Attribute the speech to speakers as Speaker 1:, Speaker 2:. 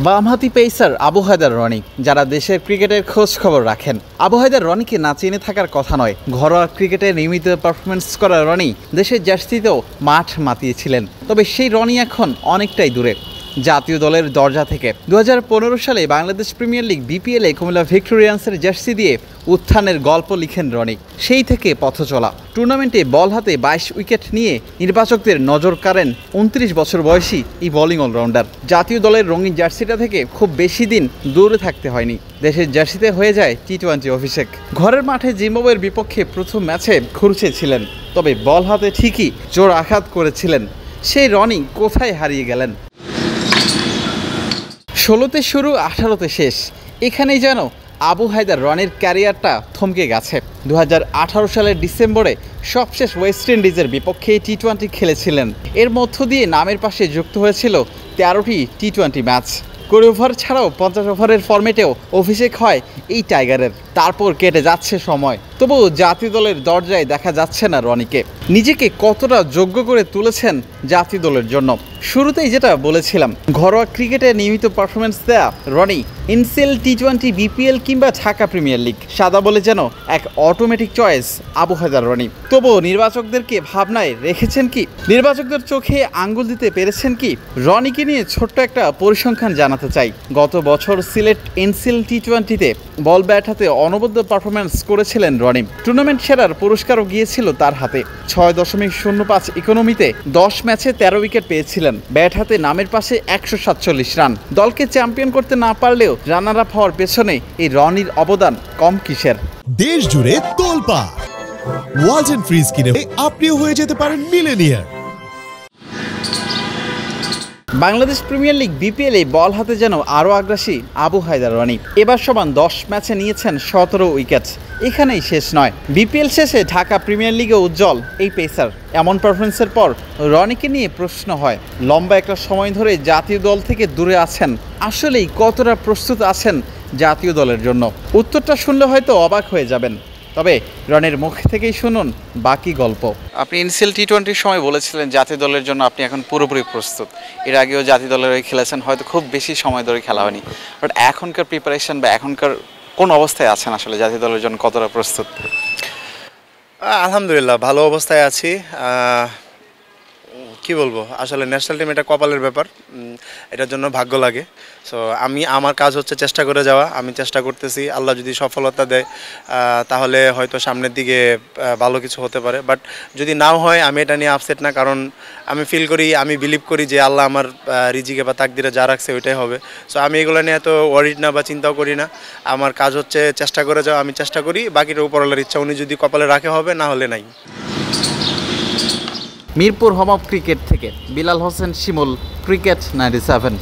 Speaker 1: বামহাতি পেসার আবু হায়দার রনি যারা দেশের ক্রিকেটের খোঁজ খবর রাখেন, আবু হায়দার রনিকে না চিনে থাকার কথা নয়। ঘরোয়া ক্রিকেটে নিয়মিত পারফরমেন্স করা রনি দেশের জার্সিতেও মাঠ মাতিয়েছিলেন। তবে সেই রনি এখন অনেকটাই দূরে জাতীয় দলের দরজা থেকে। 2015 সালে বাংলাদেশ প্রিমিয়ার লিগ বিপিএলে কুমিল্লা ভিক্টোরিয়ান্সের জার্সি দিয়ে উত্থানের গল্প লিখেন রনি। সেই থেকে পথ চলা। টুর্নামেন্টে বল হাতে 22 উইকেট নিয়ে নির্বাচকদের নজর কাড়েন 29 বছর বয়সী এই বোলিং অলরাউন্ডার। জাতীয় দলের রঙিন জার্সিটা থেকে খুব বেশি দিন দূরে থাকতে হয়নি। দেশের জার্সিতে হয়ে যায় টি-20 অভিষেক। ঘরের মাঠে জিম্বাবুয়ের বিপক্ষে প্রথম ম্যাচে খুরুচে ছিলেন, তবে বল হাতে ঠিকই জোর আঘাত করেছিলেন। সেই রনি কোথায় হারিয়ে গেলেন? 16তে শুরু, 18তে শেষ। এখানেই যেন আবু হায়দার রনির ক্যারিয়ারটা থমকে গেছে। 2018 সালের ডিসেম্বরে সবশেষ ওয়েস্ট ইন্ডিজের বিপক্ষে টি-20 খেলেছিলেন। এর মধ্য দিয়ে নামের পাশে যুক্ত হয়েছিল 13টি টি-20 ম্যাচ। 20 ওভার ছাড়াও 50 ওভারের ফরম্যাটেও অভিষেক হয় এই টাইগারের। তারপর কেটে যাচ্ছে সময়, তবুও জাতীয় দলের দরজায় দেখা যাচ্ছে না রনিকে। নিজেকে কতটা যোগ্য করে তুলেছেন জাতীয় দলের জন্য? শুরুতেই যেটা বলেছিলাম, ঘরোয়া ক্রিকেটে নিয়মিত পারফরমেন্স দেয়া রনি ইনসেল টি-20 বিপিএল কিংবা ঢাকা প্রিমিয়ার লিগ সাদা বলে যেন এক অটোমেটিক চয়েস আবু হায়দার রনি। তবুও নির্বাচকদেরকে ভাবনায় রেখেছেন কি? নির্বাচকদের চোখে আঙ্গুল দিতে পেরেছেন কি? রনিকে নিয়ে ছোট্ট একটা পরিসংখ্যান জানাতে চাই। গত বছর সিলেট ইনসেল টি-20তে বল ব্যাট হাতে অনবদ্য পারফরমেন্স করেছিলেন রনি। টুর্নামেন্ট সেরার পুরস্কারও গিয়েছিল তার হাতে। 6.05 ইকোনমিতে 10 ম্যাচে 13 উইকেট পেয়েছিলেন। ব্যাট হাতে নামের পাশে 147 রান। দলকে চ্যাম্পিয়ন করতে না পারলেও রানার আপ হওয়ার পেছনে এই রনির অবদান কম কিসের?
Speaker 2: দেশ জুড়ে তোলপাড় ওয়ালটন ফ্রিজ কিনে আপনিও হয়ে যেতে পারেন মিলেনিয়ার।
Speaker 1: বাংলাদেশ প্রিমিয়ার লিগ বিপিএলে বল হাতে যেন আরও আগ্রাসী আবু হায়দার রনি। এবার সমান 10 ম্যাচে নিয়েছেন 17 উইকেট। এখানেই শেষ নয়, বিপিএল শেষে ঢাকা প্রিমিয়ার লিগে উজ্জ্বল এই পেসার। এমন পারফরমেন্সের পর রনিকে নিয়ে প্রশ্ন হয়, লম্বা একটা সময় ধরে জাতীয় দল থেকে দূরে আছেন, আসলেই কতটা প্রস্তুত আছেন জাতীয় দলের জন্য? উত্তরটা শুনলে হয়তো অবাক হয়ে যাবেন, তবে রনির মুখ থেকেই শুনুন বাকি গল্প। আপনি ইনসেল টি-20 সময় বলেছিলেন জাতীয় দলের জন্য আপনি এখন পুরোপুরি প্রস্তুত। এর আগেও জাতীয় দলের হয়ে খেলেছেন, হয়তো খুব বেশি সময় ধরে খেলা হয়নি, বাট এখনকার প্রিপারেশন বা এখনকার কোন অবস্থায় আছেন আসলে জাতীয় দলের জন্য কতটা প্রস্তুত?
Speaker 3: আলহামদুলিল্লাহ ভালো অবস্থায় আছি। কি বলবো, আসলে ন্যাশনাল টিম এটা কপালের ব্যাপার, এটার জন্য ভাগ্য লাগে। সো আমার কাজ হচ্ছে চেষ্টা করে যাওয়া। আমি চেষ্টা করতেছি, আল্লাহ যদি সফলতা দেয় তাহলে হয়তো সামনের দিকে ভালো কিছু হতে পারে। বাট যদি নাও হয় আমি এটা নিয়ে আপসেট না, কারণ আমি ফিল করি, আমি বিলিভ করি যে আল্লাহ আমার রিজিকে বা তাকদিরে যা রাখছে ওইটাই হবে। সো আমি এগুলো নিয়ে এত ওয়ারিড না বা চিন্তাও করি না। আমার কাজ হচ্ছে চেষ্টা করে যাওয়া। আমি চেষ্টা করি, বাকিটা উপরওয়ালার ইচ্ছা, উনি যদি কপালে রাখে হবে, না হলে নাই।
Speaker 1: মিরপুর হোম অফ ক্রিকেট থেকে বিলাল হোসেন শিমুল, ক্রিকেট 97।